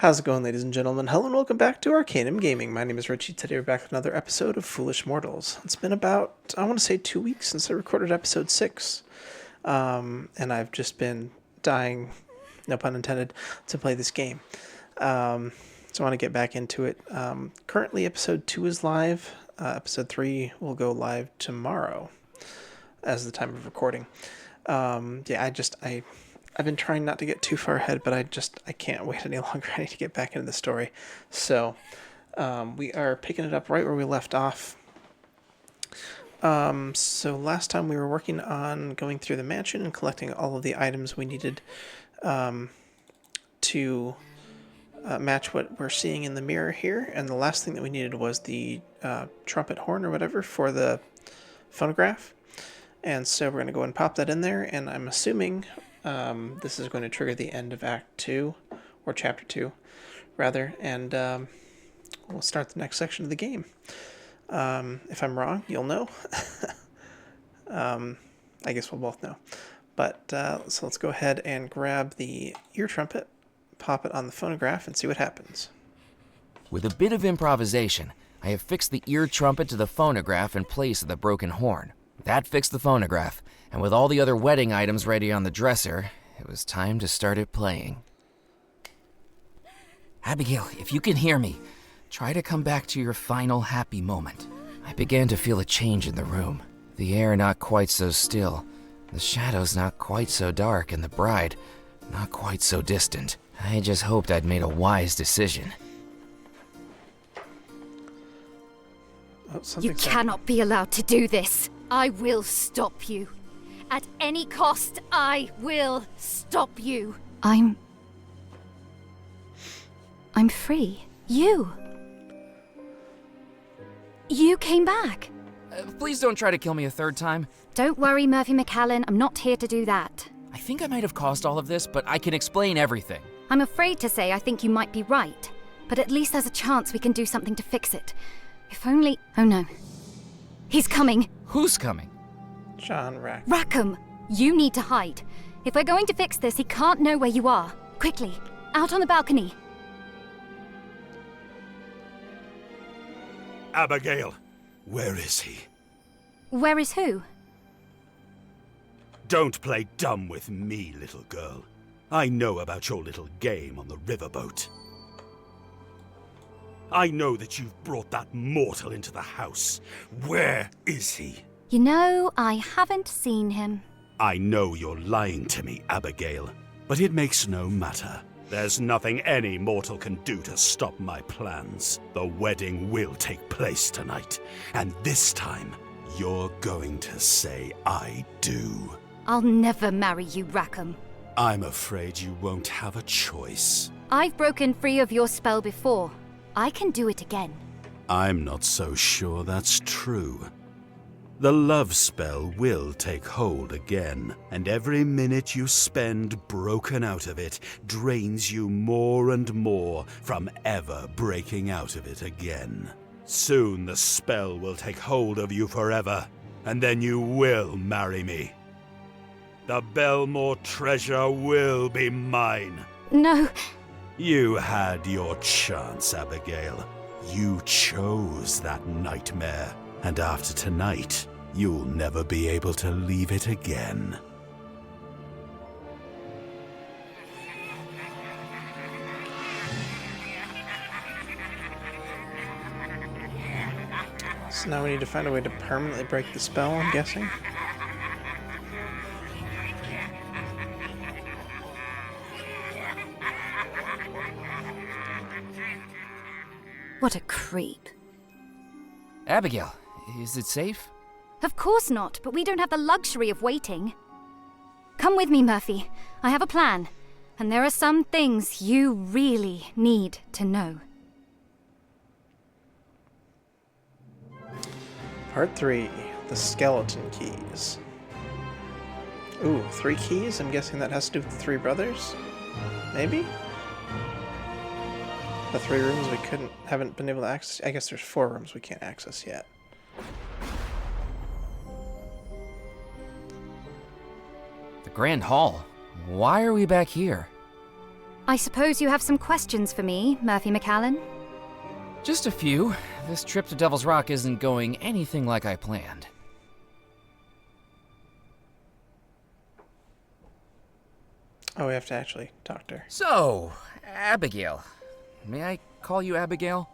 How's it going, ladies and gentlemen? Hello and welcome back to Arcanum Gaming. My name is Richie. Today we're back with another episode of Foolish Mortals. It's been about, I want to say 2 weeks since I recorded episode 6. And I've just been dying, no pun intended, to play this game. So I want to get back into it. Currently episode 2 is live. Episode 3 will go live tomorrow as the time of recording. I've been trying not to get too far ahead, but I can't wait any longer. I need to get back into the story. So we are picking it up right where we left off. So last time we were working on going through the mansion and collecting all of the items we needed to match what we're seeing in the mirror here. And the last thing that we needed was the trumpet horn or whatever for the phonograph. And so we're going to go and pop that in there, and I'm assuming this is going to trigger the end of Act 2, or Chapter 2, rather, and we'll start the next section of the game. If I'm wrong, you'll know. I guess we'll both know. But, so let's go ahead and grab the ear trumpet, pop it on the phonograph, and see what happens. With a bit of improvisation, I have fixed the ear trumpet to the phonograph in place of the broken horn. That fixed the phonograph, and with all the other wedding items ready on the dresser, it was time to start it playing. Abigail, if you can hear me, try to come back to your final happy moment. I began to feel a change in the room. The air not quite so still, the shadows not quite so dark, and the bride not quite so distant. I just hoped I'd made a wise decision. Oh, You cannot be allowed to do this. I will stop you. At any cost, I will stop you. I'm free. You came back. Please don't try to kill me a third time. Don't worry, Murphy McAllen. I'm not here to do that. I think I might have caused all of this, but I can explain everything. I'm afraid to say I think you might be right. But at least there's a chance we can do something to fix it. If only... Oh no. He's coming. Who's coming? John Rack. Rackham, you need to hide. If we're going to fix this, he can't know where you are. Quickly, out on the balcony. Abigail, where is he? Where is who? Don't play dumb with me, little girl. I know about your little game on the riverboat. I know that you've brought that mortal into the house. Where is he? You know, I haven't seen him. I know you're lying to me, Abigail, but it makes no matter. There's nothing any mortal can do to stop my plans. The wedding will take place tonight, and this time, you're going to say I do. I'll never marry you, Rackham. I'm afraid you won't have a choice. I've broken free of your spell before. I can do it again. I'm not so sure that's true. The love spell will take hold again, and every minute you spend broken out of it drains you more and more from ever breaking out of it again. Soon the spell will take hold of you forever, and then you will marry me. The Belmore treasure will be mine. No. You had your chance, Abigail. You chose that nightmare, and after tonight, you'll never be able to leave it again. So now we need to find a way to permanently break the spell, I'm guessing. What a creep. Abigail, is it safe? Of course not, but we don't have the luxury of waiting. Come with me, Murphy. I have a plan, and there are some things you really need to know. Part 3, the skeleton keys. Ooh, 3 keys? I'm guessing that has to do with the 3 brothers? Maybe? The 3 rooms we haven't been able to access. I guess there's 4 rooms we can't access yet. The Grand Hall? Why are we back here? I suppose you have some questions for me, Murphy McAllen? Just a few. This trip to Devil's Rock isn't going anything like I planned. Oh, we have to actually talk to her. So, Abigail. May I call you Abigail?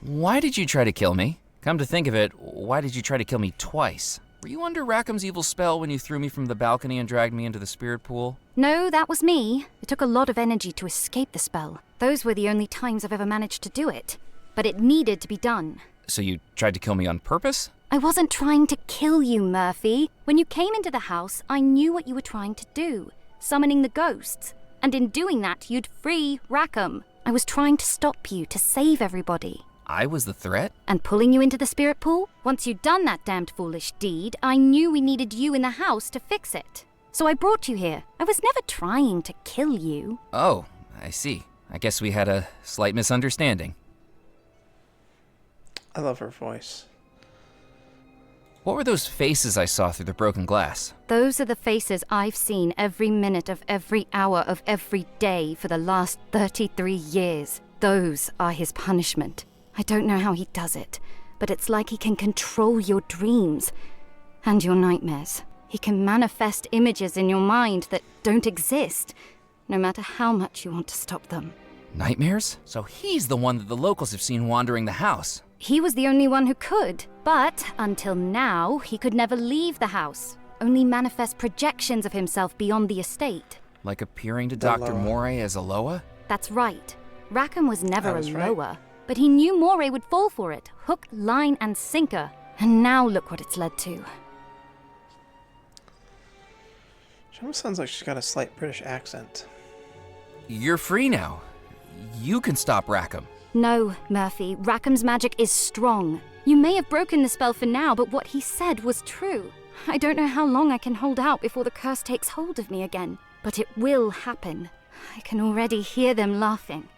Why did you try to kill me? Come to think of it, why did you try to kill me twice? Were you under Rackham's evil spell when you threw me from the balcony and dragged me into the spirit pool? No, that was me. It took a lot of energy to escape the spell. Those were the only times I've ever managed to do it. But it needed to be done. So you tried to kill me on purpose? I wasn't trying to kill you, Murphy. When you came into the house, I knew what you were trying to do. Summoning the ghosts. And in doing that, you'd free Rackham. I was trying to stop you, to save everybody. I was the threat? And pulling you into the spirit pool? Once you'd done that damned foolish deed, I knew we needed you in the house to fix it. So I brought you here. I was never trying to kill you. Oh, I see. I guess we had a slight misunderstanding. I love her voice. What were those faces I saw through the broken glass? Those are the faces I've seen every minute of every hour of every day for the last 33 years. Those are his punishment. I don't know how he does it, but it's like he can control your dreams and your nightmares. He can manifest images in your mind that don't exist, no matter how much you want to stop them. Nightmares? So he's the one that the locals have seen wandering the house. He was the only one who could, but until now, he could never leave the house, only manifest projections of himself beyond the estate. Like appearing to Dr. Moray as Aloha? That's right. Rackham was never That was a right. Loa, but he knew Moray would fall for it, hook, line, and sinker. And now look what it's led to. She almost sounds like she's got a slight British accent. You're free now. You can stop Rackham. No, Murphy, Rackham's magic is strong. You may have broken the spell for now, but what he said was true. I don't know how long I can hold out before the curse takes hold of me again, but it will happen. I can already hear them laughing.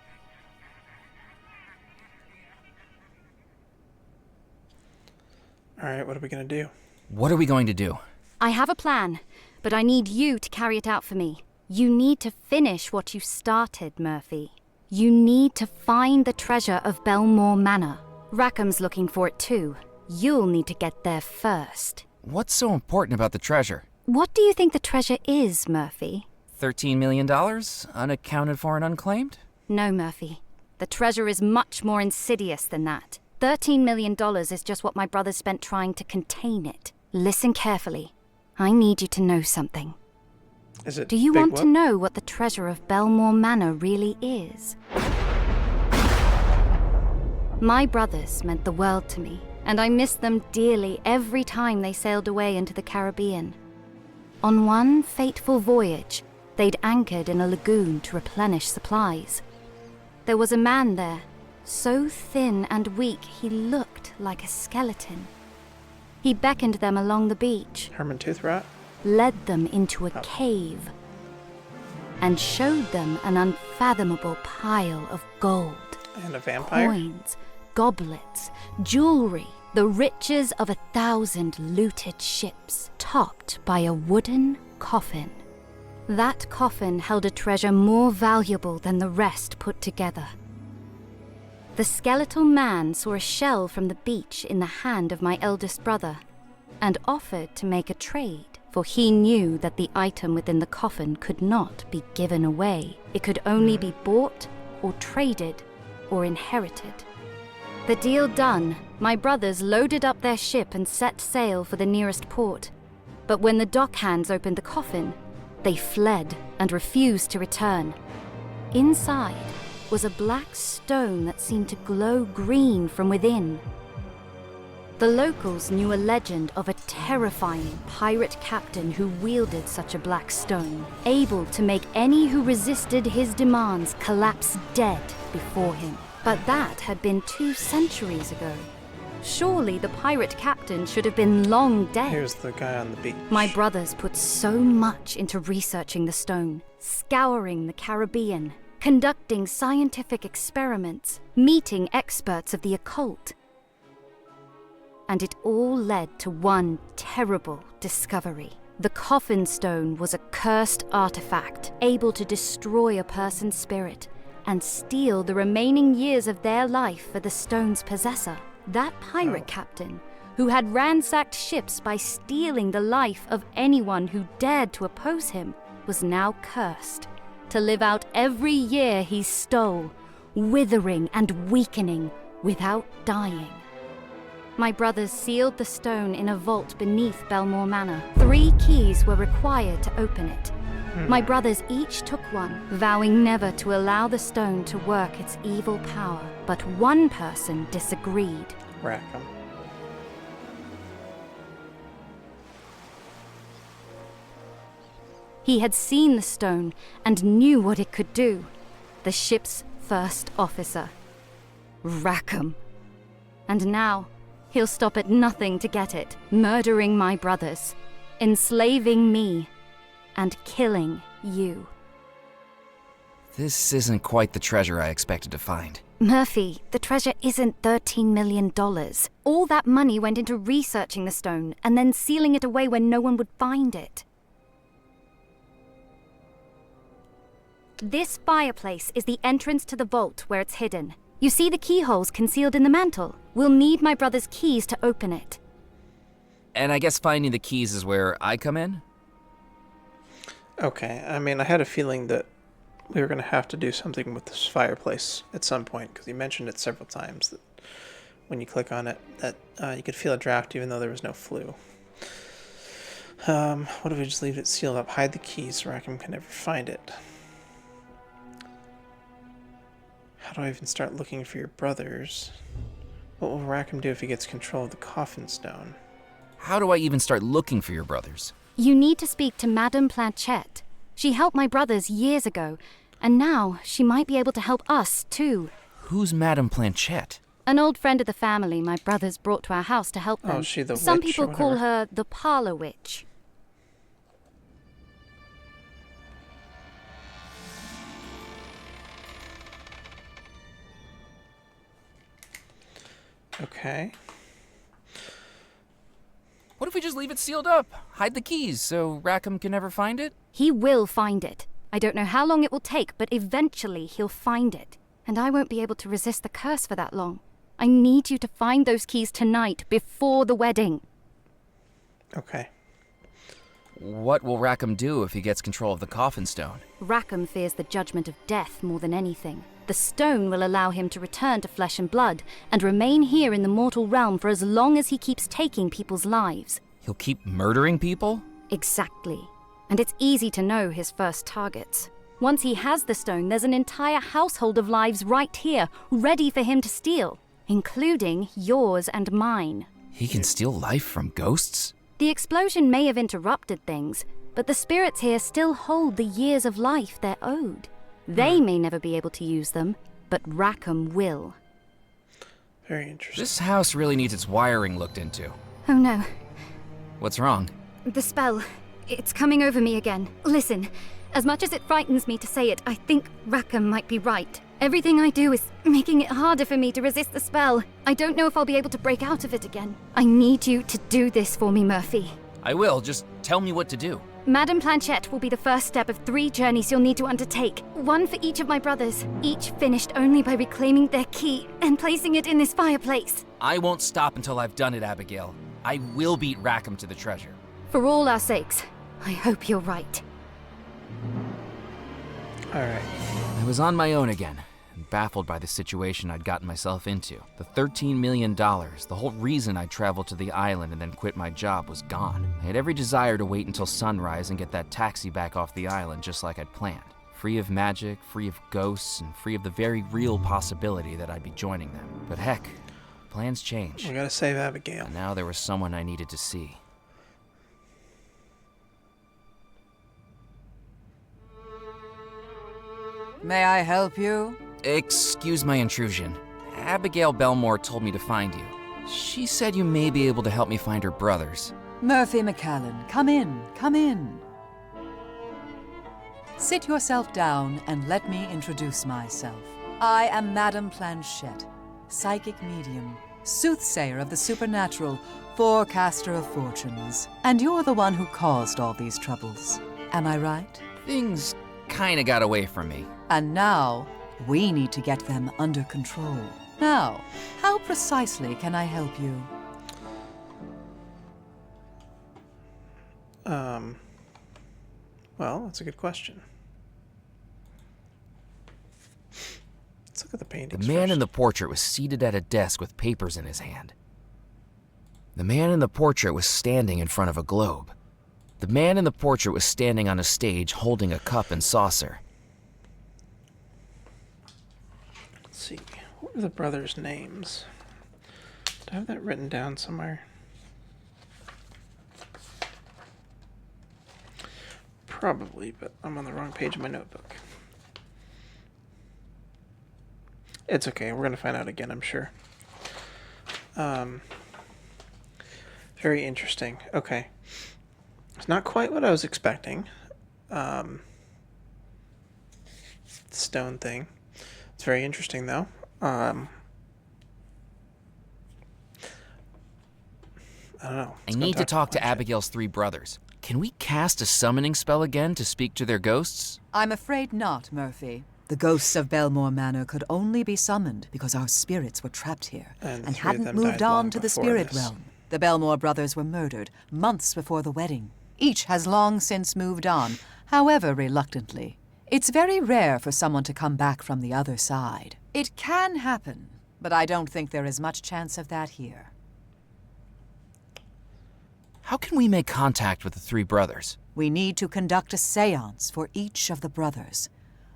Alright, what are we gonna do? What are we going to do? I have a plan, but I need you to carry it out for me. You need to finish what you started, Murphy. You need to find the treasure of Belmore Manor. Rackham's looking for it too. You'll need to get there first. What's so important about the treasure? What do you think the treasure is, Murphy? $13 million? Unaccounted for and unclaimed? No, Murphy. The treasure is much more insidious than that. $13 million is just what my brothers spent trying to contain it. Listen carefully. I need you to know something. Is it Do you Big want to Whoop? know what the treasure of Belmore Manor really is? My brothers meant the world to me, and I missed them dearly every time they sailed away into the Caribbean. On one fateful voyage, they'd anchored in a lagoon to replenish supplies. There was a man there, so thin and weak he looked like a skeleton. He beckoned them along the beach, Herman Toothrat? led them into a cave, and showed them an unfathomable pile of gold, And a vampire? coins, goblets, jewelry, the riches of 1,000 looted ships, topped by a wooden coffin. That coffin held a treasure more valuable than the rest put together. The skeletal man saw a shell from the beach in the hand of my eldest brother, and offered to make a trade, for he knew that the item within the coffin could not be given away. It could only be bought, or traded, or inherited. The deal done, my brothers loaded up their ship and set sail for the nearest port. But when the dockhands opened the coffin, they fled and refused to return. Inside was a black stone that seemed to glow green from within. The locals knew a legend of a terrifying pirate captain who wielded such a black stone, able to make any who resisted his demands collapse dead before him. But that had been 2 centuries ago. Surely the pirate captain should have been long dead. Here's the guy on the beach. My brothers put so much into researching the stone, scouring the Caribbean, conducting scientific experiments, meeting experts of the occult. And it all led to one terrible discovery. The coffin stone was a cursed artifact, able to destroy a person's spirit and steal the remaining years of their life for the stone's possessor. That pirate captain, who had ransacked ships by stealing the life of anyone who dared to oppose him, was now cursed to live out every year he stole, withering and weakening without dying. My brothers sealed the stone in a vault beneath Belmore Manor. 3 keys were required to open it. My brothers each took one, vowing never to allow the stone to work its evil power. But one person disagreed. Rackham. He had seen the stone and knew what it could do. The ship's first officer, Rackham. And now, he'll stop at nothing to get it, murdering my brothers, enslaving me, and killing you. This isn't quite the treasure I expected to find. Murphy, the treasure isn't $13 million. All that money went into researching the stone and then sealing it away where no one would find it. This fireplace is the entrance to the vault where it's hidden. You see the keyholes concealed in the mantle? We'll need my brother's keys to open it. And I guess finding the keys is where I come in? Okay, I mean, I had a feeling that we were going to have to do something with this fireplace at some point, because you mentioned it several times, that when you click on it, that you could feel a draft even though there was no flue. What if we just leave it sealed up? Hide the keys so Rackham can never find it. How do I even start looking for your brothers? What will Rackham do if he gets control of the coffin stone? How do I even start looking for your brothers? You need to speak to Madame Planchette. She helped my brothers years ago, and now she might be able to help us, too. Who's Madame Planchette? An old friend of the family my brothers brought to our house to help them. Oh, is she the Some witch or people call whatever? her the Parlor Witch. Okay. What if we just leave it sealed up? Hide the keys so Rackham can never find it? He will find it. I don't know how long it will take, but eventually he'll find it. And I won't be able to resist the curse for that long. I need you to find those keys tonight, before the wedding. Okay. What will Rackham do if he gets control of the coffin stone? Rackham fears the judgment of death more than anything. The stone will allow him to return to flesh and blood, and remain here in the mortal realm for as long as he keeps taking people's lives. He'll keep murdering people? Exactly. And it's easy to know his first targets. Once he has the stone, there's an entire household of lives right here, ready for him to steal, including yours and mine. He can steal life from ghosts? The explosion may have interrupted things, but the spirits here still hold the years of life they're owed. They may never be able to use them, but Rackham will. Very interesting. This house really needs its wiring looked into. Oh no, What's wrong? the spell. It's coming over me again. Listen, as much as it frightens me to say it, I think Rackham might be right. Everything I do is making it harder for me to resist the spell. I don't know if I'll be able to break out of it again. I need you to do this for me, Murphy. I will, just tell me what to do. Madame Planchette will be the first step of 3 journeys you'll need to undertake. 1 for each of my brothers, each finished only by reclaiming their key and placing it in this fireplace. I won't stop until I've done it, Abigail. I will beat Rackham to the treasure. For all our sakes, I hope you're right. Alright. I was on my own again, and baffled by the situation I'd gotten myself into. The $13 million, the whole reason I traveled to the island and then quit my job, was gone. I had every desire to wait until sunrise and get that taxi back off the island just like I'd planned. Free of magic, free of ghosts, and free of the very real possibility that I'd be joining them. But heck, plans change. We gotta save Abigail. And now there was someone I needed to see. May I help you? Excuse my intrusion. Abigail Belmore told me to find you. She said you may be able to help me find her brothers. Murphy McCallan, come in, come in. Sit yourself down and let me introduce myself. I am Madame Planchette, psychic medium. soothsayer of the supernatural, forecaster of fortunes. And you're the one who caused all these troubles. Am I right? Things kinda got away from me. And now, we need to get them under control. Now, how precisely can I help you? Well, that's a good question. Let's look at the The paintings man first. in the portrait was seated at a desk with papers in his hand. The man in the portrait was standing in front of a globe. The man in the portrait was standing on a stage holding a cup and saucer. Let's see. What were the brothers' names? Do I have that written down somewhere? Probably, but I'm on the wrong page of my notebook. It's okay. We're going to find out again, I'm sure. Very interesting. Okay. It's not quite what I was expecting. Stone thing. It's very interesting, though. I don't know. I need to talk to Abigail's 3 brothers. Can we cast a summoning spell again to speak to their ghosts? I'm afraid not, Murphy. The ghosts of Belmore Manor could only be summoned because our spirits were trapped here And and 3 of hadn't them moved died long on to the before spirit this. realm. The Belmore brothers were murdered months before the wedding. Each has long since moved on, however reluctantly. It's very rare for someone to come back from the other side. It can happen, but I don't think there is much chance of that here. How can we make contact with the 3 brothers? We need to conduct a seance for each of the brothers,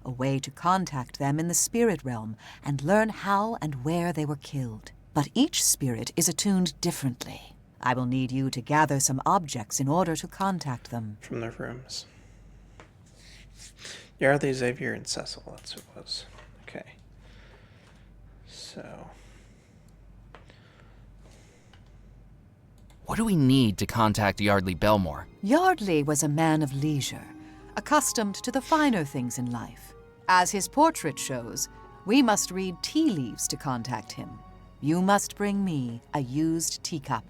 a way to contact them in the spirit realm and learn how and where they were killed. But each spirit is attuned differently. I will need you to gather some objects in order to contact them. From their rooms. Yardley, Xavier, and Cecil. That's who it was. Okay. So... What do we need to contact Yardley Belmore? Yardley was a man of leisure, accustomed to the finer things in life. As his portrait shows, we must read tea leaves to contact him. You must bring me a used teacup.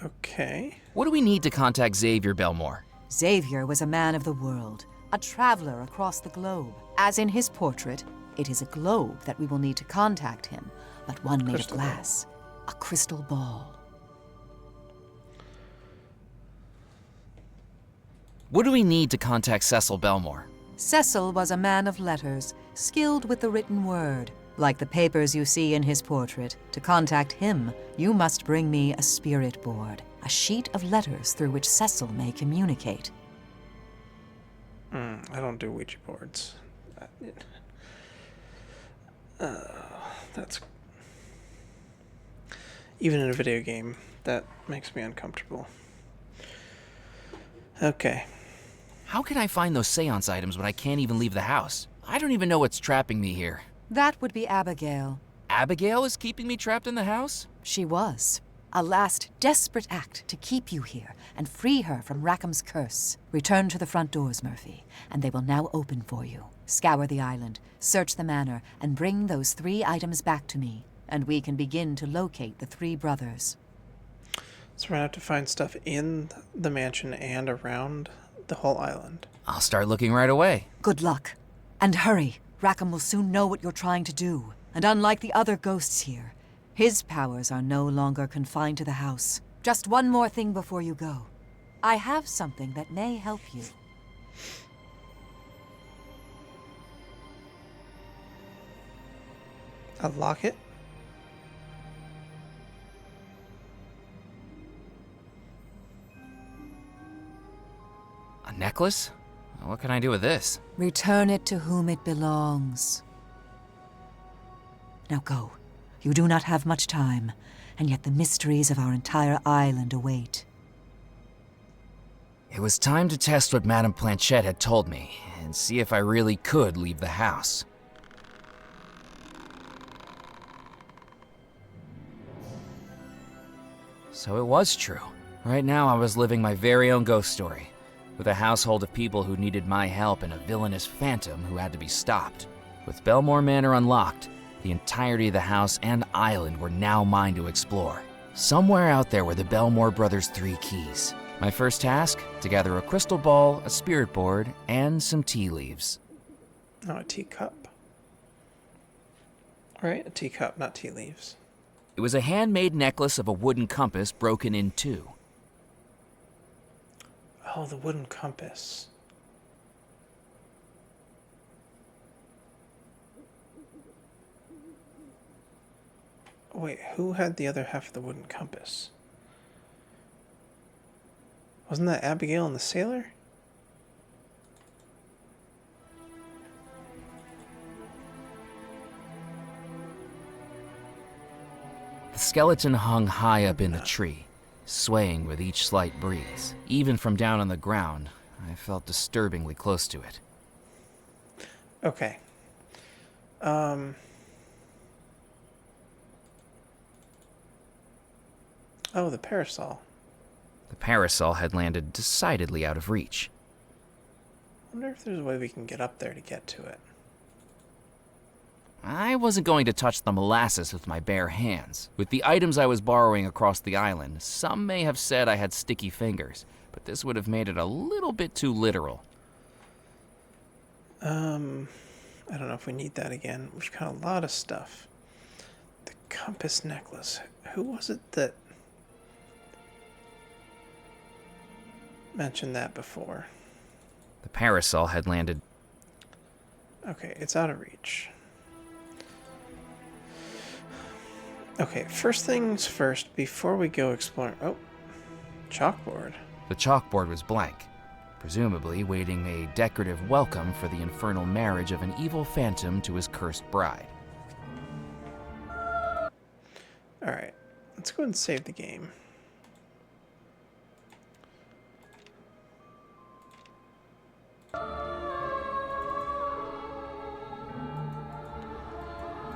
Okay. What do we need to contact Xavier Belmore? Xavier was a man of the world, a traveler across the globe. As in his portrait, it is a globe that we will need to contact him, but one made of Crystal ball. glass. A crystal ball. What do we need to contact Cecil Belmore? Cecil was a man of letters, skilled with the written word. Like the papers you see in his portrait, to contact him, you must bring me a spirit board, a sheet of letters through which Cecil may communicate. I don't do Ouija boards. That's... Even in a video game, that makes me uncomfortable. Okay. How can I find those seance items when I can't even leave the house? I don't even know what's trapping me here. That would be Abigail. Abigail is keeping me trapped in the house? She was. A last desperate act to keep you here and free her from Rackham's curse. Return to the front doors, Murphy, and they will now open for you. Scour the island, search the manor, and bring those 3 items back to me, and we can begin to locate the 3 brothers. So we're gonna have to find stuff in the mansion and around the whole island. I'll start looking right away. Good luck. And hurry. Rackham will soon know what you're trying to do. And unlike the other ghosts here, his powers are no longer confined to the house. Just one more thing before you go. I have something that may help you. A locket? A necklace? What can I do with this? Return it to whom it belongs. Now go. You do not have much time, and yet the mysteries of our entire island await. It was time to test what Madame Planchette had told me, and see if I really could leave the house. So it was true. Right now I was living my very own ghost story, with a household of people who needed my help and a villainous phantom who had to be stopped. With Belmore Manor unlocked, The entirety of the house and island were now mine to explore. Somewhere out there were the Belmore Brothers' 3 keys. My first task, to gather a crystal ball, a spirit board, and some tea leaves. Oh, a teacup. Right, a teacup, not tea leaves. It was a handmade necklace of a wooden compass broken in 2. Oh, the wooden compass. Wait, who had the other half of the wooden compass? Wasn't that Abigail and the sailor? The skeleton hung high up in the tree, swaying with each slight breeze. Even from down on the ground, I felt disturbingly close to it. Okay. Oh, the parasol. The parasol had landed decidedly out of reach. I wonder if there's a way we can get up there to get to it. I wasn't going to touch the molasses with my bare hands. With the items I was borrowing across the island, some may have said I had sticky fingers, but this would have made it a little bit too literal. I don't know if we need that again. We've got a lot of stuff. The compass necklace. Who was it that mentioned that before? The parasol had landed. Okay, it's out of reach. Okay, first things first, before we go exploring... Oh, chalkboard. The chalkboard was blank, presumably waiting a decorative welcome for the infernal marriage of an evil phantom to his cursed bride. Alright, let's go ahead and save the game.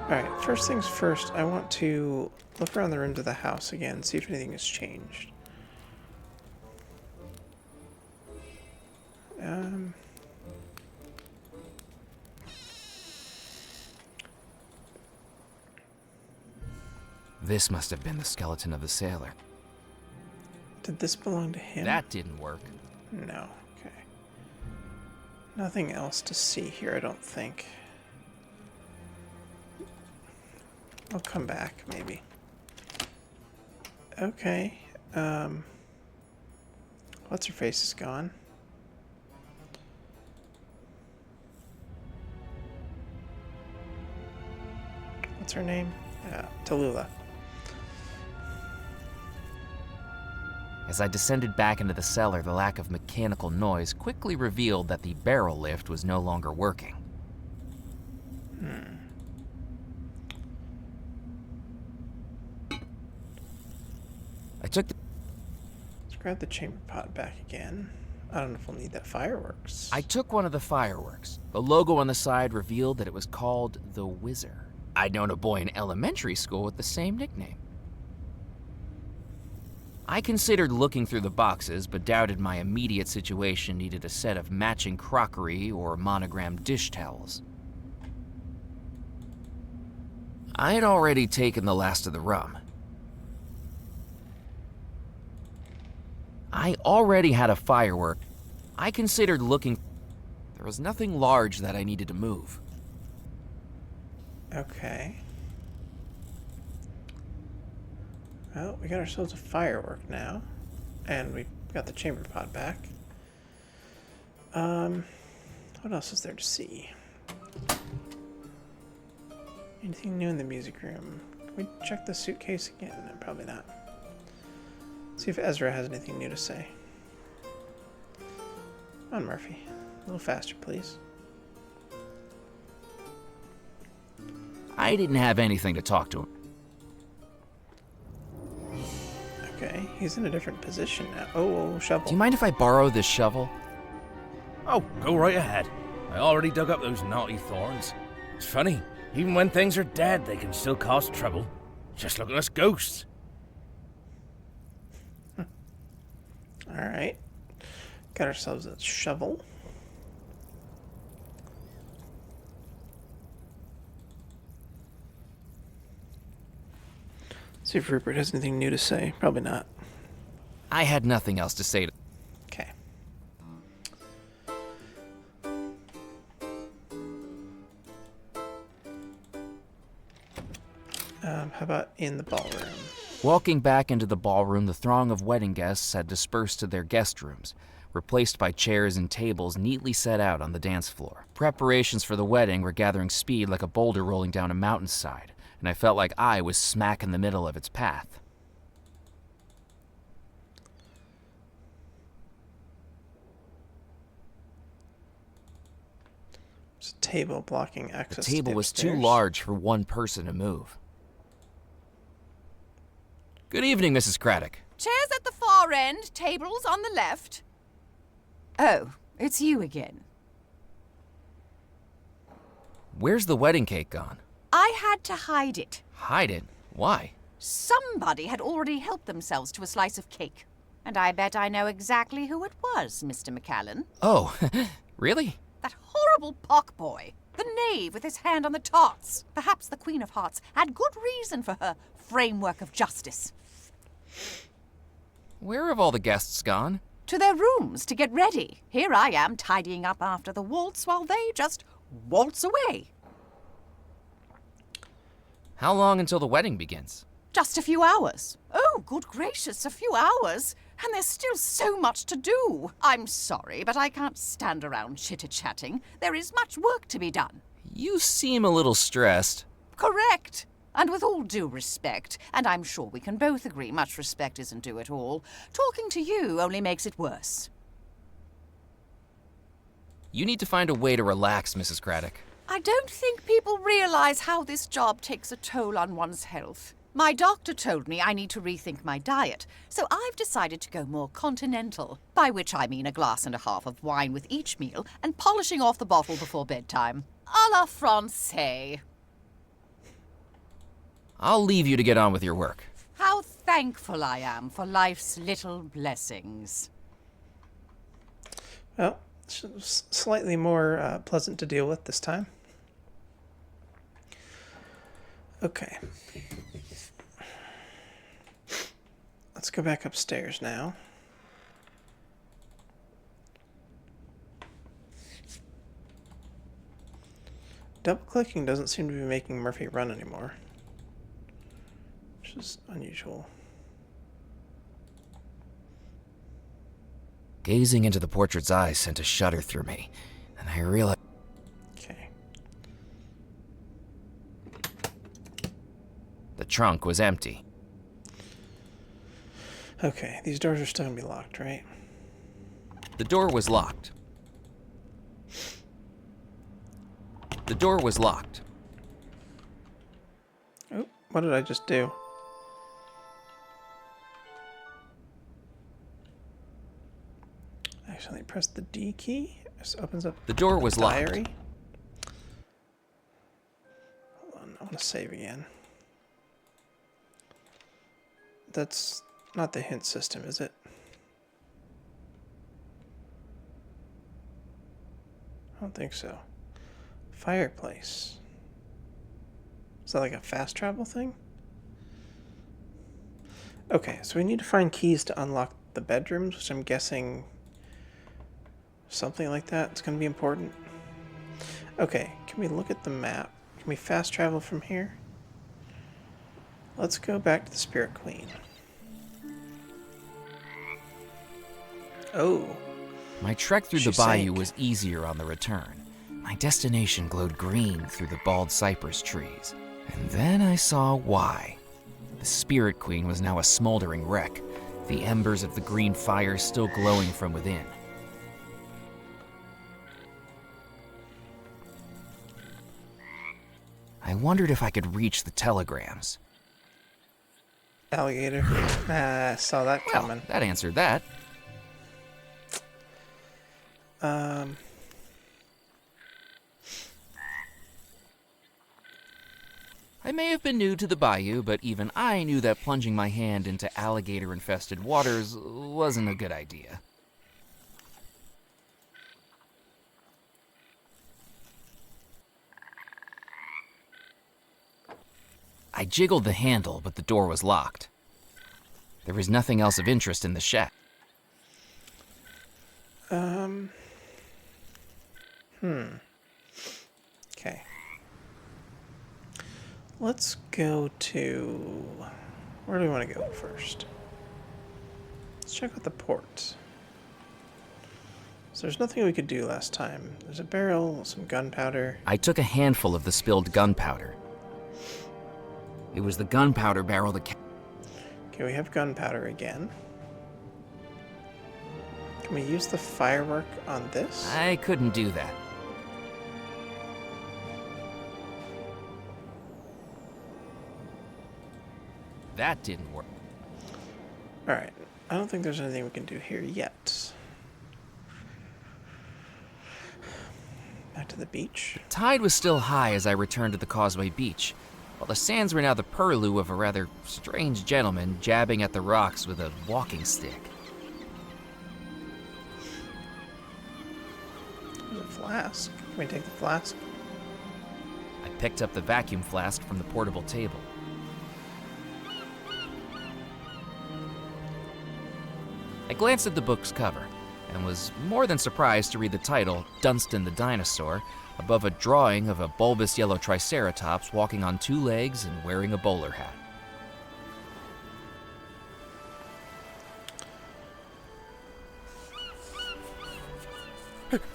Alright, first things first, I want to look around the rooms of the house again, see if anything has changed. This must have been the skeleton of the sailor. Did this belong to him? That didn't work. No, okay. Nothing else to see here, I don't think. I'll come back, maybe. Okay, what's-her-face is gone. What's her name? Tallulah. As I descended back into the cellar, the lack of mechanical noise quickly revealed that the barrel lift was no longer working. I took the... Let's grab the chamber pot back again. I don't know if we'll need that fireworks. I took one of the fireworks. The logo on the side revealed that it was called the Whizzer. I'd known a boy in elementary school with the same nickname. I considered looking through the boxes, but doubted my immediate situation needed a set of matching crockery or monogrammed dish towels. I had already taken the last of the rum. I already had a firework. I considered looking. There was nothing large that I needed to move. Okay. Well, we got ourselves a firework now. And we got the chamber pot back. What else is there to see? Anything new in the music room? Can we check the suitcase again? No, probably not. See if Ezra has anything new to say. Come on, Murphy. A little faster, please. I didn't have anything to talk to him. Okay, he's in a different position now. Oh, shovel. Do you mind if I borrow this shovel? Oh, go right ahead. I already dug up those naughty thorns. It's funny, even when things are dead, they can still cause trouble. Just look at us ghosts. Alright. Got ourselves a shovel. See if Rupert has anything new to say. Probably not. I had nothing else to say. Okay. How about in the ballroom? Walking back into the ballroom, the throng of wedding guests had dispersed to their guest rooms, replaced by chairs and tables neatly set out on the dance floor. Preparations for the wedding were gathering speed like a boulder rolling down a mountainside, and I felt like I was smack in the middle of its path. There's a table blocking access. The table to the was too upstairs. large for one person to move. Good evening, Mrs. Craddock. Chairs at the far end, tables on the left. Oh, it's you again. Where's the wedding cake gone? I had to hide it. Hide it? Why? Somebody had already helped themselves to a slice of cake. And I bet I know exactly who it was, Mr. McCallan. Oh, really? That horrible pock boy. The knave with his hand on the tarts. Perhaps the Queen of Hearts had good reason for her framework of justice. Where have all the guests gone? To their rooms to get ready. Here I am tidying up after the waltz while they just waltz away. How long until the wedding begins? Just a few hours. Oh, good gracious, a few hours. And there's still so much to do. I'm sorry, but I can't stand around chitter-chatting. There is much work to be done. You seem a little stressed. Correct. And with all due respect, and I'm sure we can both agree much respect isn't due at all, talking to you only makes it worse. You need to find a way to relax, Mrs. Craddock. I don't think people realize how this job takes a toll on one's health. My doctor told me I need to rethink my diet, so I've decided to go more continental, by which I mean a glass and a half of wine with each meal and polishing off the bottle before bedtime. A la Francais. I'll leave you to get on with your work. How thankful I am for life's little blessings. Well, slightly more pleasant to deal with this time. Okay. Let's go back upstairs now. Double clicking doesn't seem to be making Murphy run anymore, which is unusual. Gazing into the portrait's eyes sent a shudder through me, and I realized... Okay. The trunk was empty. Okay, these doors are still gonna be locked, right? The door was locked. The door was locked. Oh, what did I just do? I accidentally pressed the D key. This opens up The door was locked. diary. Hold on, I want to save again. That's not the hint system, is it? I don't think so. Fireplace. Is that like a fast travel thing? Okay, so we need to find keys to unlock the bedrooms, which I'm guessing something like that is going to be important. Okay, can we look at the map? Can we fast travel from here? Let's go back to the Spirit Queen. Oh. My trek through She the bayou sank. was easier on the return. My destination glowed green through the bald cypress trees. And then I saw why. The Spirit Queen was now a smoldering wreck, the embers of the green fire still glowing from within. I wondered if I could reach the telegrams. Alligator. Ah, I saw that Well, coming. that answered that. I may have been new to the bayou, but even I knew that plunging my hand into alligator-infested waters wasn't a good idea. I jiggled the handle, but the door was locked. There was nothing else of interest in the shack. Okay. Let's go to... Where do we want to go first? Let's check out the port. So there's nothing we could do last time. There's a barrel, some gunpowder. I took a handful of the spilled gunpowder. It was the gunpowder barrel that... Okay, we have gunpowder again. Can we use the firework on this? I couldn't do that. That didn't work. Alright, I don't think there's anything we can do here yet. Back to the beach. Tide was still high as I returned to the Causeway Beach, while the sands were now the purlieu of a rather strange gentleman jabbing at the rocks with a walking stick. There's a flask. Can we take the flask? I picked up the vacuum flask from the portable table. I glanced at the book's cover and was more than surprised to read the title, Dunstan the Dinosaur, above a drawing of a bulbous yellow triceratops walking on two legs and wearing a bowler hat.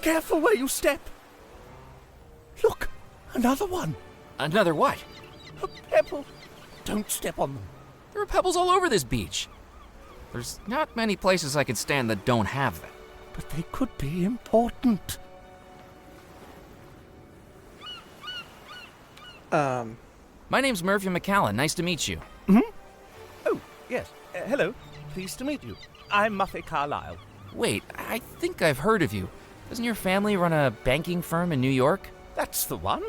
Careful where you step! Look, another one! Another what? A pebble! Don't step on them. There are pebbles all over this beach. There's not many places I can stand that don't have them. But they could be important. My name's Murphy McCallan. Nice to meet you. Oh, yes. Hello. Pleased to meet you. I'm Muffy Carlyle. Wait, I think I've heard of you. Doesn't your family run a banking firm in New York? That's the one.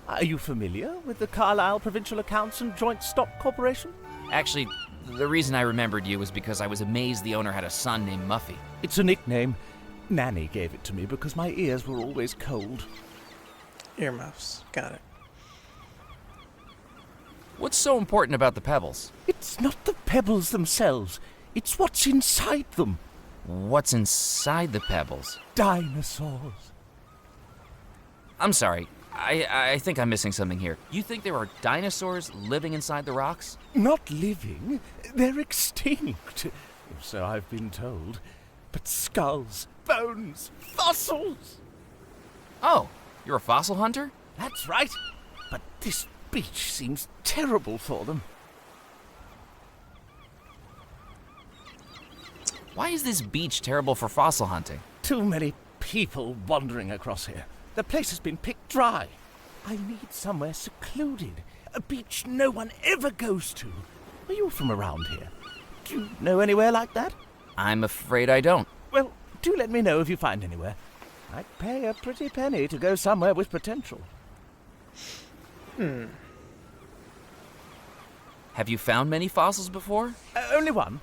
Are you familiar with the Carlisle Provincial Accounts and Joint Stock Corporation? Actually, the reason I remembered you was because I was amazed the owner had a son named Muffy. It's a nickname. Nanny gave it to me because my ears were always cold. Earmuffs. Got it. What's so important about the pebbles? It's not the pebbles themselves. It's what's inside them. What's inside the pebbles? Dinosaurs. I'm sorry. I think I'm missing something here. You think there are dinosaurs living inside the rocks? Not living. They're extinct. So I've been told. But skulls, bones, fossils. Oh, you're a fossil hunter? That's right. But this beach seems terrible for them. Why is this beach terrible for fossil hunting? Too many people wandering across here. The place has been picked dry. I need somewhere secluded. A beach no one ever goes to. Are you from around here? Do you know anywhere like that? I'm afraid I don't. Well, do let me know if you find anywhere. I'd pay a pretty penny to go somewhere with potential. Have you found many fossils before? Only one.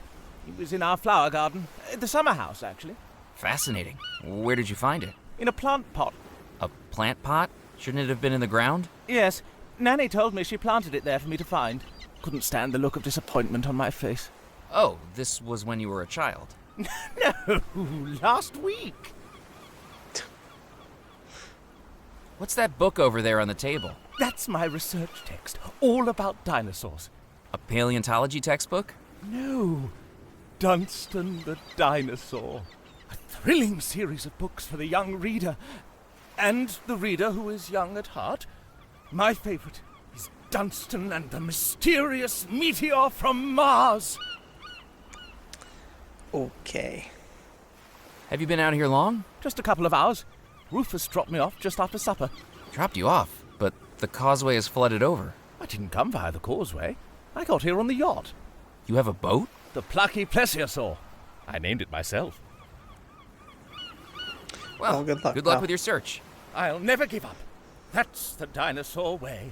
It was in our flower garden. The summer house, actually. Fascinating. Where did you find it? In a plant pot. A plant pot? Shouldn't it have been in the ground? Yes. Nanny told me she planted it there for me to find. Couldn't stand the look of disappointment on my face. Oh, this was when you were a child. No, last week. What's that book over there on the table? That's my research text, all about dinosaurs. A paleontology textbook? No, Dunstan the Dinosaur. A thrilling series of books for the young reader. And the reader who is young at heart. My favorite is Dunstan and the Mysterious Meteor from Mars. Okay. Have you been out here long? Just a couple of hours. Rufus dropped me off just after supper. Dropped you off, but the causeway is flooded over. I didn't come via the causeway. I got here on the yacht. You have a boat? The Plucky Plesiosaur. I named it myself. Well, good luck, Good luck pal. with your search. I'll never give up. That's the dinosaur way.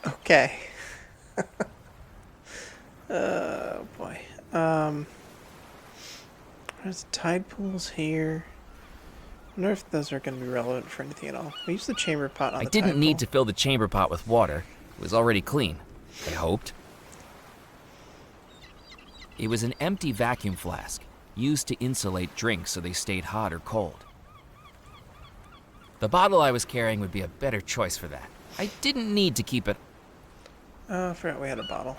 Okay. Oh boy. There's tide pools here. wonder if those are going to be relevant for anything at all. We used the chamber pot on I the didn't need to tadpole. fill the chamber pot with water. It was already clean, I hoped. It was an empty vacuum flask, used to insulate drinks so they stayed hot or cold. The bottle I was carrying would be a better choice for that. I didn't need to keep it. Oh, I forgot we had a bottle.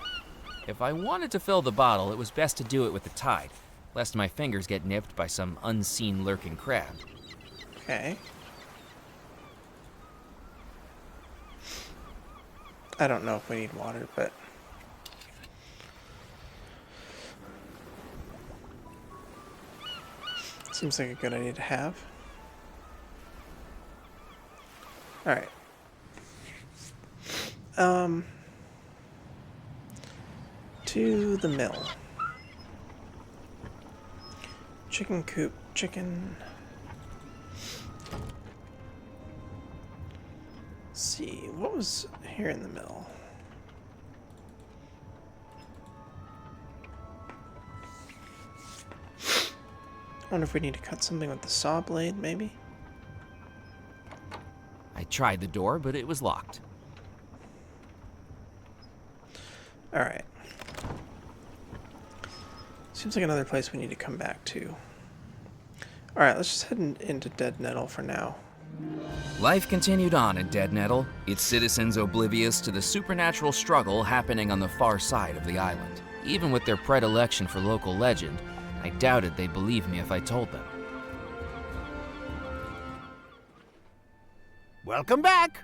If I wanted to fill the bottle, it was best to do it with the tide, lest my fingers get nipped by some unseen lurking crab. Okay. I don't know if we need water, but... seems like a good idea to have. Alright. To the mill. Chicken coop, chicken. Let's see, what was here in the mill? I wonder if we need to cut something with the saw blade, maybe? I tried the door, but it was locked. Alright. Seems like another place we need to come back to. Alright, let's just head into Dead Nettle for now. Life continued on in Dead Nettle, its citizens oblivious to the supernatural struggle happening on the far side of the island. Even with their predilection for local legend, I doubted they'd believe me if I told them. Welcome back.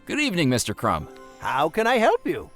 Good evening, Mr. Crumb. How can I help you?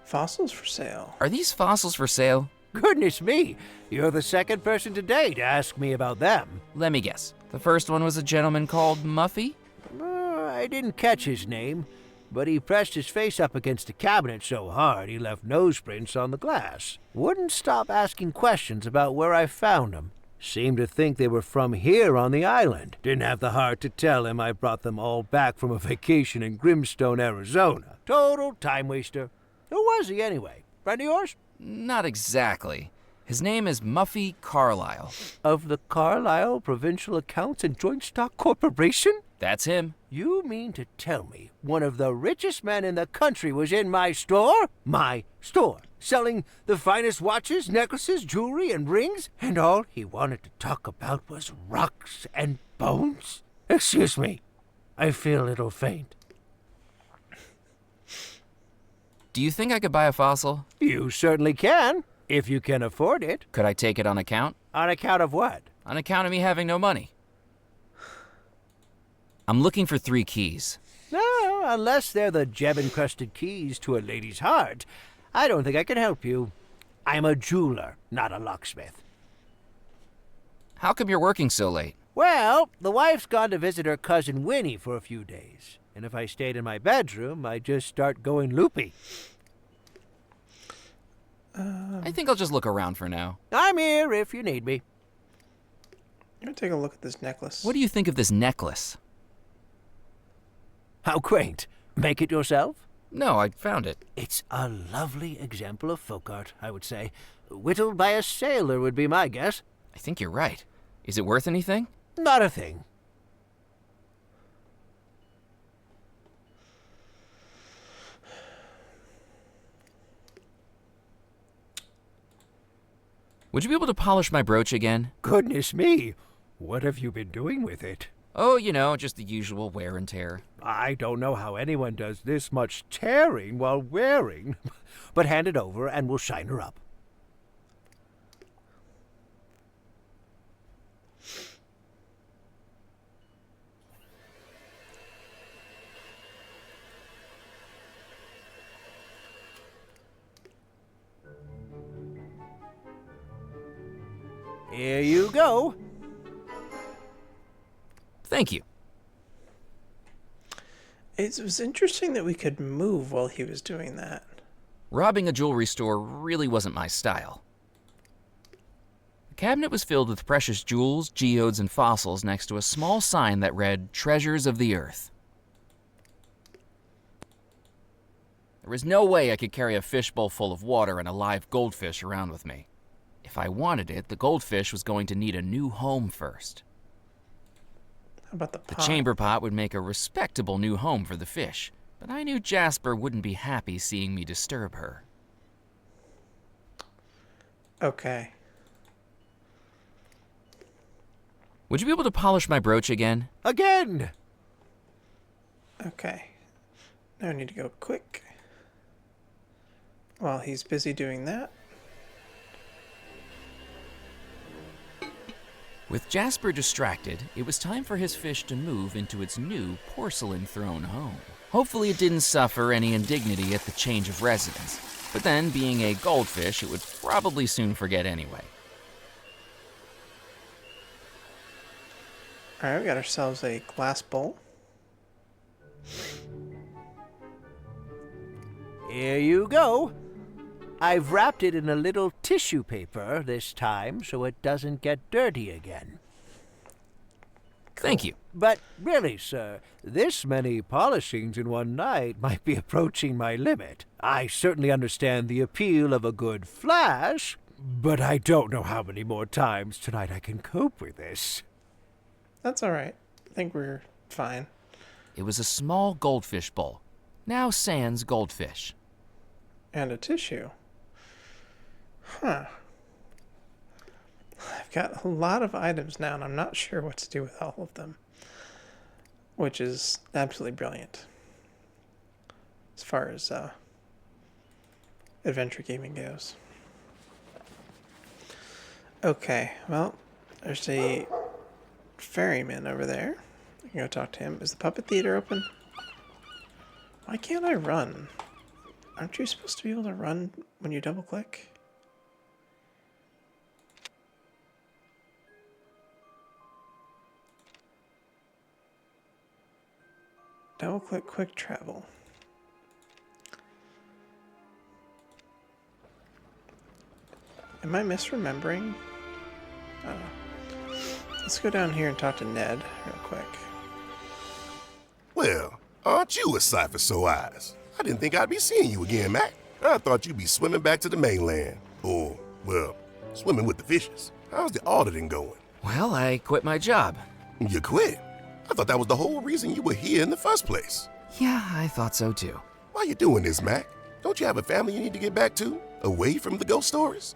Fossils for sale. Are these fossils for sale? Goodness me, you're the second person today to ask me about them. Let me guess. The first one was a gentleman called Muffy? I didn't catch his name, but he pressed his face up against the cabinet so hard he left nose prints on the glass. Wouldn't stop asking questions about where I found them. Seemed to think they were from here on the island. Didn't have the heart to tell him I brought them all back from a vacation in Grimstone, Arizona. Total time waster. Who was he anyway? Friend of yours? Not exactly. His name is Muffy Carlyle. Of the Carlisle Provincial Accounts and Joint Stock Corporation? That's him. You mean to tell me one of the richest men in the country was in my store? My store. Selling the finest watches, necklaces, jewelry, and rings? And all he wanted to talk about was rocks and bones? Excuse me. I feel a little faint. Do you think I could buy a fossil? You certainly can, if you can afford it. Could I take it on account? On account of what? On account of me having no money. I'm looking for 3 keys. No, unless they're the gem-encrusted keys to a lady's heart, I don't think I can help you. I'm a jeweler, not a locksmith. How come you're working so late? Well, the wife's gone to visit her cousin Winnie for a few days. And if I stayed in my bedroom, I'd just start going loopy. I think I'll just look around for now. I'm here if you need me. I'm gonna take a look at this necklace. What do you think of this necklace? How quaint. Make it yourself? No, I found it. It's a lovely example of folk art, I would say. Whittled by a sailor would be my guess. I think you're right. Is it worth anything? Not a thing. Would you be able to polish my brooch again? Goodness me. What have you been doing with it? Oh, you know, just the usual wear and tear. I don't know how anyone does this much tearing while wearing. But hand it over and we'll shine her up. Here you go. Thank you. It was interesting that we could move while he was doing that. Robbing a jewelry store really wasn't my style. The cabinet was filled with precious jewels, geodes, and fossils next to a small sign that read, "Treasures of the Earth." There was no way I could carry a fishbowl full of water and a live goldfish around with me. If I wanted it, the goldfish was going to need a new home first. How about the The pot? chamber pot would make a respectable new home for the fish, but I knew Jasper wouldn't be happy seeing me disturb her. Okay. Would you be able to polish my brooch again? Again! Okay. Now I need to go quick. While he's busy doing that. With Jasper distracted, it was time for his fish to move into its new porcelain throne home. Hopefully it didn't suffer any indignity at the change of residence, but then, being a goldfish, it would probably soon forget anyway. Alright, we got ourselves a glass bowl. Here you go. I've wrapped it in a little tissue paper this time so it doesn't get dirty again. Thank you. But really, sir, this many polishings in one night might be approaching my limit. I certainly understand the appeal of a good flash, but I don't know how many more times tonight I can cope with this. That's alright. I think we're fine. It was a small goldfish bowl, now sans goldfish. And a tissue. Huh. I've got a lot of items now, and I'm not sure what to do with all of them. Which is absolutely brilliant. As far as adventure gaming goes. Okay, well, there's a ferryman over there. I can go talk to him. Is the puppet theater open? Why can't I run? Aren't you supposed to be able to run when you double click? Double click quick travel. Am I misremembering? Let's go down here and talk to Ned real quick. Well, aren't you a sight for sore eyes? I didn't think I'd be seeing you again, Mac. I thought you'd be swimming back to the mainland. Or, well, swimming with the fishes. How's the auditing going? Well, I quit my job. You quit? I thought that was the whole reason you were here in the first place. Yeah, I thought so too. Why you doing this, Mac? Don't you have a family you need to get back to? Away from the ghost stories?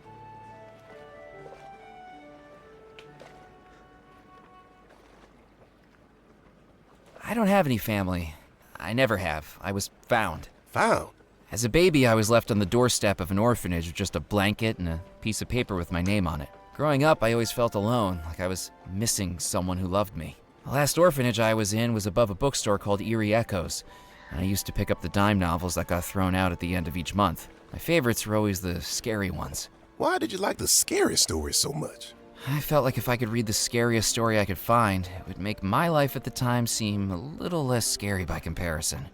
I don't have any family. I never have. I was found. Found? As a baby, I was left on the doorstep of an orphanage with just a blanket and a piece of paper with my name on it. Growing up, I always felt alone, like I was missing someone who loved me. The last orphanage I was in was above a bookstore called Eerie Echoes, and I used to pick up the dime novels that got thrown out at the end of each month. My favorites were always the scary ones. Why did you like the scary stories so much? I felt like if I could read the scariest story I could find, it would make my life at the time seem a little less scary by comparison.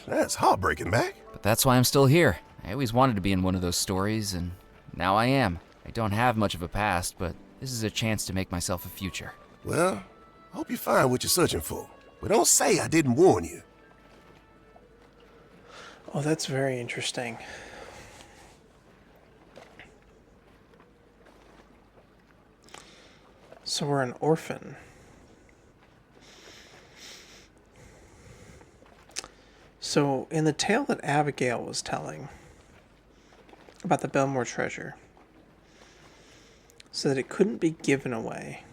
That's heartbreaking, Mac. But that's why I'm still here. I always wanted to be in one of those stories, and now I am. I don't have much of a past, but this is a chance to make myself a future. Well, I hope you find what you're searching for. But don't say I didn't warn you. Oh, that's very interesting. So we're an orphan. So in the tale that Abigail was telling about the Belmore treasure, so that it couldn't be given away.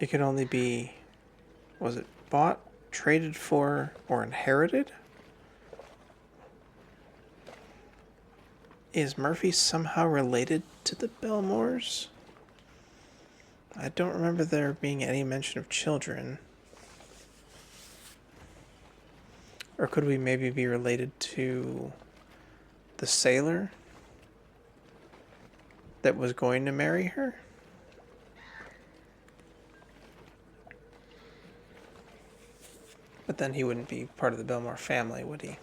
It could only be, was it bought, traded for, or inherited? Is Murphy somehow related to the Belmores? I don't remember there being any mention of children. Or could we maybe be related to the sailor that was going to marry her? But then he wouldn't be part of the Belmore family, would he?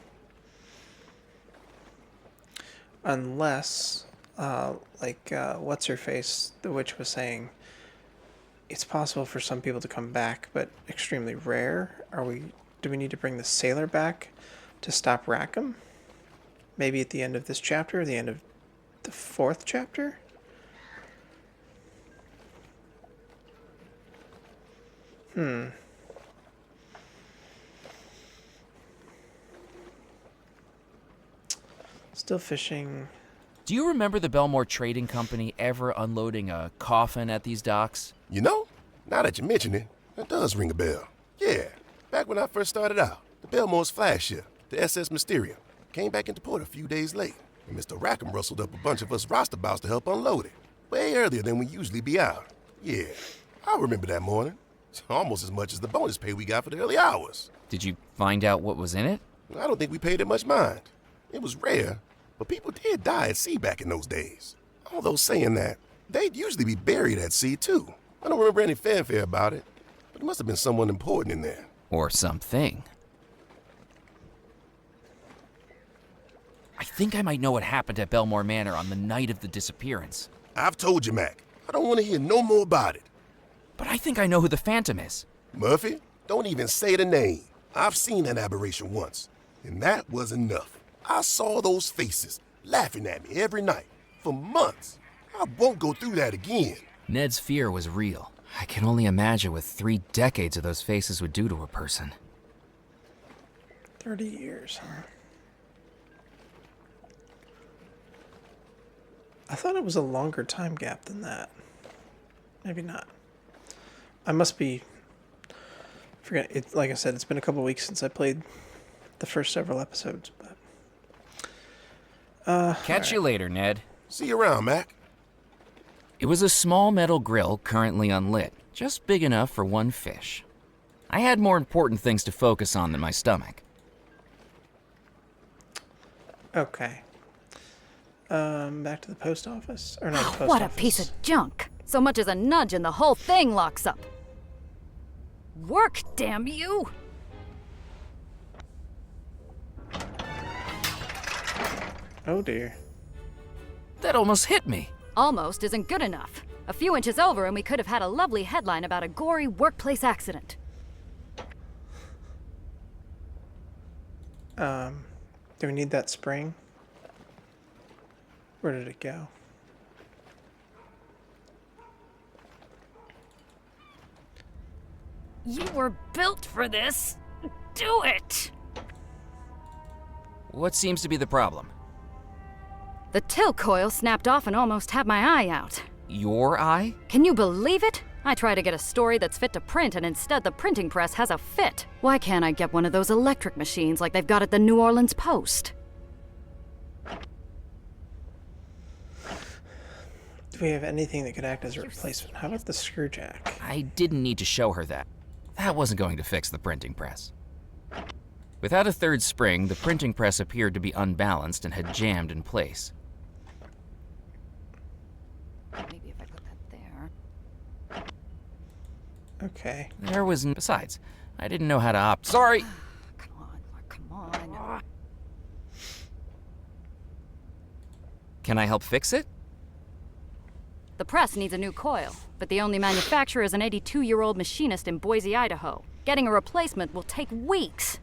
Unless, what's-her-face, the witch was saying, it's possible for some people to come back, but extremely rare. Do we need to bring the sailor back to stop Rackham? Maybe at the end of this chapter, or the end of the 4th chapter? Still fishing. Do you remember the Belmore Trading Company ever unloading a coffin at these docks? You know, now that you mention it, that does ring a bell. Yeah, back when I first started out, the Belmore's flagship, the SS Mysterium, came back into port a few days late, and Mr. Rackham rustled up a bunch of us roustabouts to help unload it, way earlier than we usually be out. Yeah, I remember that morning. It's almost as much as the bonus pay we got for the early hours. Did you find out what was in it? I don't think we paid it much mind. It was rare, but people did die at sea back in those days. Although saying that, they'd usually be buried at sea too. I don't remember any fanfare about it, but it must have been someone important in there. Or something. I think I might know what happened at Belmore Manor on the night of the disappearance. I've told you, Mac. I don't want to hear no more about it. But I think I know who the Phantom is. Murphy, don't even say the name. I've seen that aberration once, and that was enough. I saw those faces laughing at me every night for months. I won't go through that again. Ned's fear was real. I can only imagine what 3 decades of those faces would do to a person. 30 years, huh? I thought it was a longer time gap than that. Maybe not. I must be... forget it. Like I said, it's been a couple weeks since I played the first several episodes, but... Catch you later, Ned. See you around, Mac. It was a small metal grill currently unlit, just big enough for one fish. I had more important things to focus on than my stomach. Okay. Back to the post office? Or not the post What office. a piece of junk! So much as a nudge and the whole thing locks up. Work, damn you! Oh dear. That almost hit me. Almost isn't good enough. A few inches over and we could have had a lovely headline about a gory workplace accident. Do we need that spring? Where did it go? You were built for this. Do it! What seems to be the problem? The till coil snapped off and almost had my eye out. Your eye? Can you believe it? I try to get a story that's fit to print and instead the printing press has a fit. Why can't I get one of those electric machines like they've got at the New Orleans Post? Do we have anything that could act as a replacement? How about the screw jack? I didn't need to show her that. That wasn't going to fix the printing press. Without a third spring, the printing press appeared to be unbalanced and had jammed in place. Maybe if I put that there. Okay. There was... Besides, I didn't know how to opt... Sorry! Come on, Mark, come on. Can I help fix it? The press needs a new coil, but the only manufacturer is an 82-year-old machinist in Boise, Idaho. Getting a replacement will take weeks.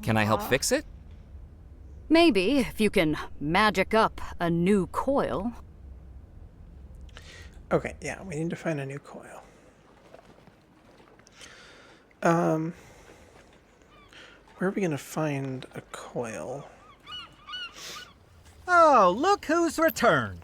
Can I help fix it? Maybe, if you can magic up a new coil. Okay, yeah, we need to find a new coil. Where are we gonna find a coil? Oh, look who's returned.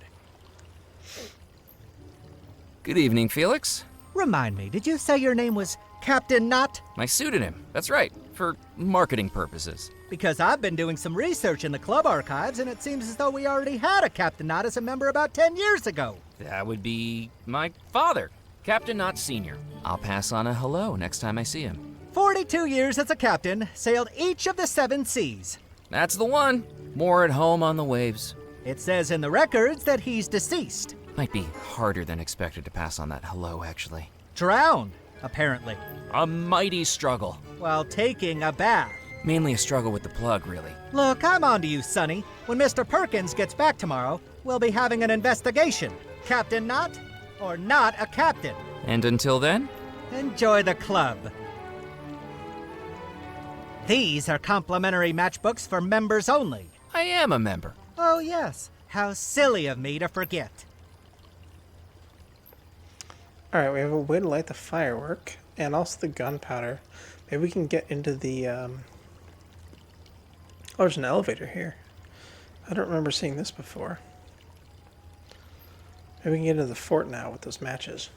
Good evening, Felix. Remind me, did you say your name was Captain Knott? My pseudonym, that's right, for marketing purposes. Because I've been doing some research in the club archives, and it seems as though we already had a Captain Knott as a member about 10 years ago. That would be my father, Captain Knott Sr. I'll pass on a hello next time I see him. 42 years as a captain, sailed each of the 7 seas. That's the one. More at home on the waves. It says in the records that he's deceased. Might be harder than expected to pass on that hello, actually. Drowned, apparently, A mighty struggle. while taking a bath. Mainly a struggle with the plug, really. Look, I'm on to you, Sonny. When Mr. Perkins gets back tomorrow, we'll be having an investigation. Captain Knott, or not a captain. And until then? Enjoy the club. These are complimentary matchbooks for members only. I am a member. Oh, yes. How silly of me to forget. Alright, we have a way to light the firework, and also the gunpowder. Maybe we can get into the, Oh, there's an elevator here. I don't remember seeing this before. Maybe we can get into the fort now with those matches.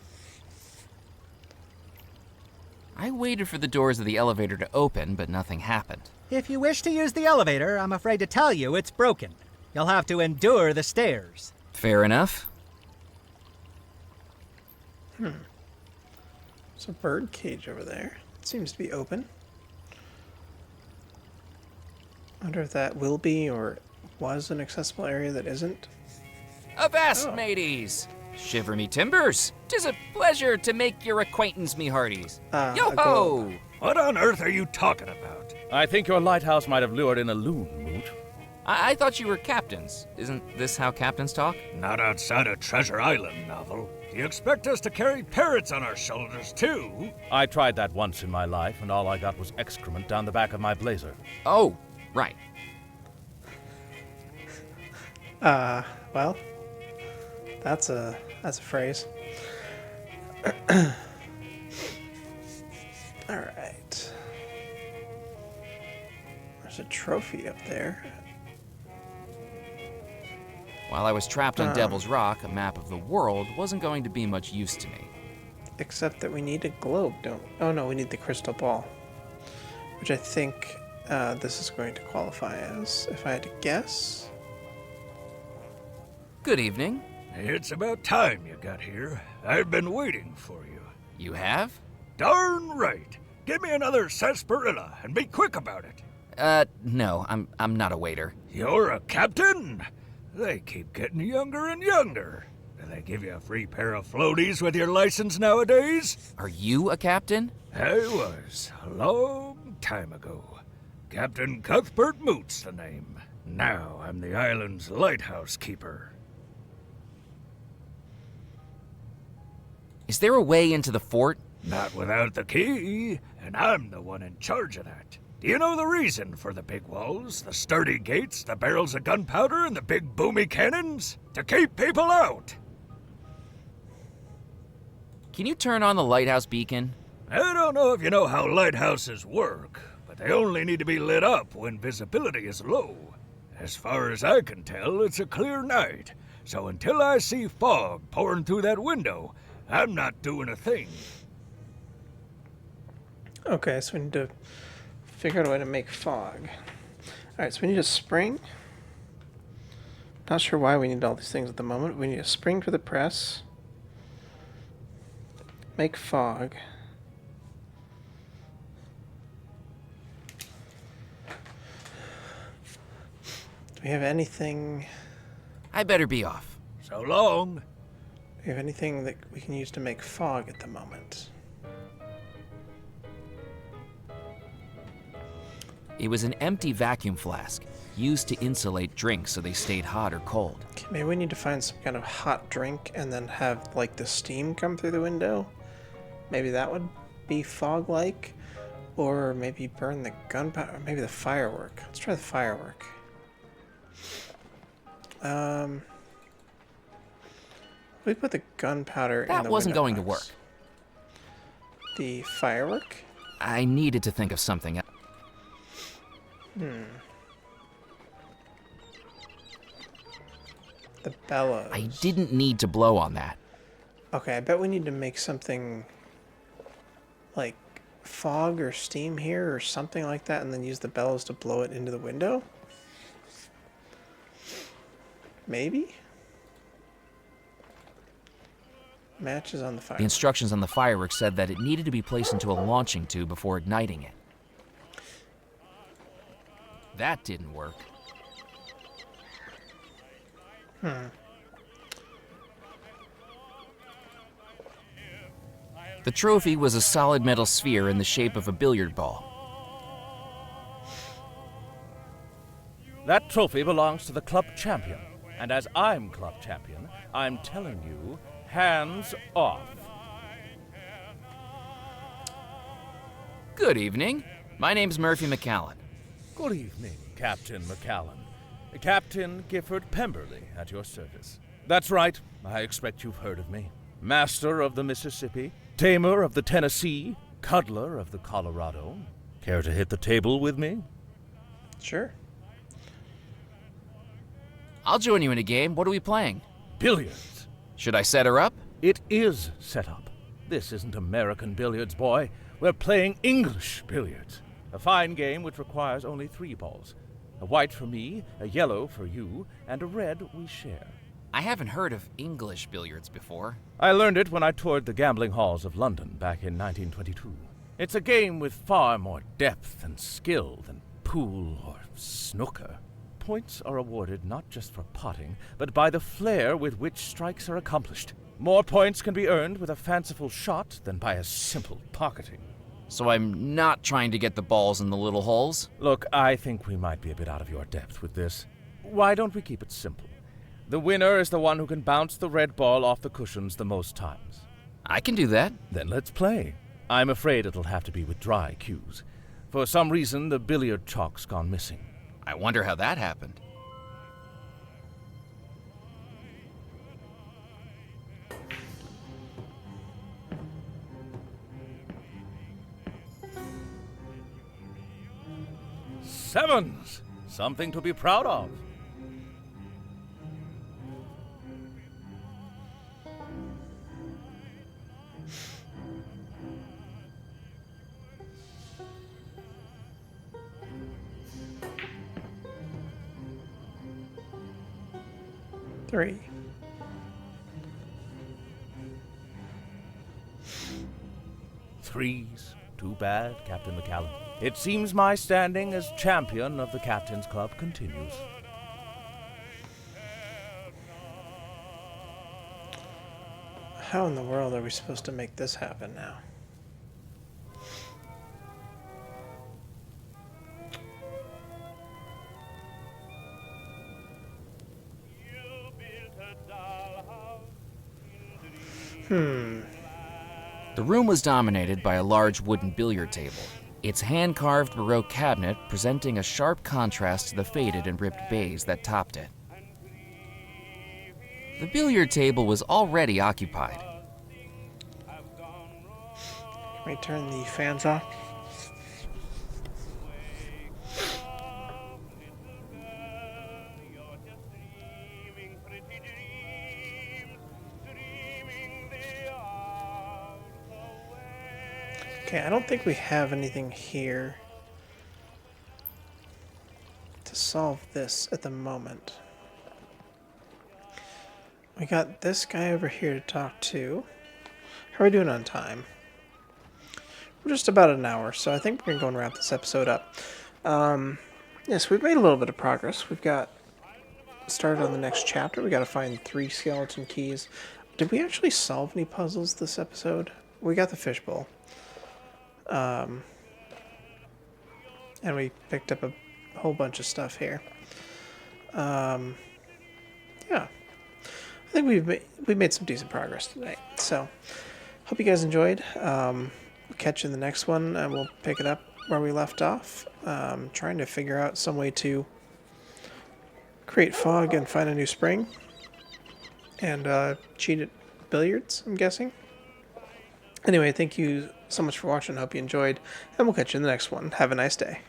I waited for the doors of the elevator to open, but nothing happened. If you wish to use the elevator, I'm afraid to tell you it's broken. You'll have to endure the stairs. Fair enough. There's a bird cage over there. It seems to be open. I wonder if that will be or was an accessible area that isn't. Avast, Oh. mateys! Shiver me timbers! 'Tis a pleasure to make your acquaintance, me hearties. A Yo-ho! What on earth are you talking about? I think your lighthouse might have lured in a loon, Moot. I thought you were captains. Isn't this how captains talk? Not outside a Treasure Island novel. Do you expect us to carry parrots on our shoulders, too? I tried that once in my life, and all I got was excrement down the back of my blazer. Oh, right. Well, that's a phrase. Alright. There's a trophy up there. While I was trapped on Devil's Rock, a map of the world wasn't going to be much use to me. Except that we need a globe, don't we? Oh no, we need the crystal ball. Which I think this is going to qualify as, if I had to guess. Good evening. It's about time you got here. I've been waiting for you. You have? Darn right. Give me another sarsaparilla and be quick about it. No, I'm not a waiter. You're a captain? They keep getting younger and younger. Do they give you a free pair of floaties with your license nowadays? Are you a captain? I was, a long time ago. Captain Cuthbert Moot's the name. Now I'm the island's lighthouse keeper. Is there a way into the fort? Not without the key, and I'm the one in charge of that. Do you know the reason for the big walls, the sturdy gates, the barrels of gunpowder, and the big boomy cannons? To keep people out! Can you turn on the lighthouse beacon? I don't know if you know how lighthouses work, but they only need to be lit up when visibility is low. As far as I can tell, it's a clear night, so until I see fog pouring through that window, I'm not doing a thing. Okay, so we need to figure out a way to make fog. Alright, so we need a spring. Not sure why we need all these things at the moment. We need a spring for the press. Make fog. Do we have anything... I better be off. So long. Do we have anything that we can use to make fog at the moment? It was an empty vacuum flask, used to insulate drinks so they stayed hot or cold. Okay, maybe we need to find some kind of hot drink and then have, like, the steam come through the window. Maybe that would be fog-like. Or maybe burn the gunpowder. Maybe the firework. Let's try the firework. We put the gunpowder in the That wasn't window going to box. work. The firework? I needed to think of something else. The bellows. I didn't need to blow on that. Okay, I bet we need to make something like fog or steam here or something like that and then use the bellows to blow it into the window? Maybe? Matches on the fire. The instructions on the firework said that it needed to be placed into a launching tube before igniting it. That didn't work. The trophy was a solid metal sphere in the shape of a billiard ball. That trophy belongs to the club champion. And as I'm club champion, I'm telling you, hands off. Good evening. My name's Murphy McCallan. Good evening, Captain McCallan. Captain Gifford Pemberley at your service. That's right, I expect you've heard of me. Master of the Mississippi, tamer of the Tennessee, cuddler of the Colorado. Care to hit the table with me? Sure. I'll join you in a game. What are we playing? Billiards. Should I set her up? It is set up. This isn't American billiards, boy. We're playing English billiards. A fine game which requires only 3 balls. A white for me, a yellow for you, and a red we share. I haven't heard of English billiards before. I learned it when I toured the gambling halls of London back in 1922. It's a game with far more depth and skill than pool or snooker. Points are awarded not just for potting, but by the flair with which strikes are accomplished. More points can be earned with a fanciful shot than by a simple pocketing. So I'm not trying to get the balls in the little holes? Look, I think we might be a bit out of your depth with this. Why don't we keep it simple? The winner is the one who can bounce the red ball off the cushions the most times. I can do that. Then let's play. I'm afraid it'll have to be with dry cues. For some reason, the billiard chalk's gone missing. I wonder how that happened. Sevens! Something to be proud of. Three. Threes. Too bad, Captain McCallan. It seems my standing as champion of the Captain's Club continues. How in the world are we supposed to make this happen now? The room was dominated by a large wooden billiard table, its hand-carved Baroque cabinet presenting a sharp contrast to the faded and ripped baize that topped it. The billiard table was already occupied. Can we turn the fans off? Okay, I don't think we have anything here to solve this at the moment. We got this guy over here to talk to. How are we doing on time? We're just about an hour, so I think we're going to go and wrap this episode up. Yes, we've made a little bit of progress. We've got started on the next chapter. We got to find 3 skeleton keys. Did we actually solve any puzzles this episode? We got the fishbowl. And we picked up a whole bunch of stuff here. Yeah, I think we've made some decent progress tonight. So, hope you guys enjoyed. We'll catch you in the next one, and we'll pick it up where we left off. Trying to figure out some way to create fog and find a new spring, and cheat at billiards, I'm guessing. Anyway, thank you so much for watching. Hope you enjoyed, and we'll catch you in the next one. Have a nice day.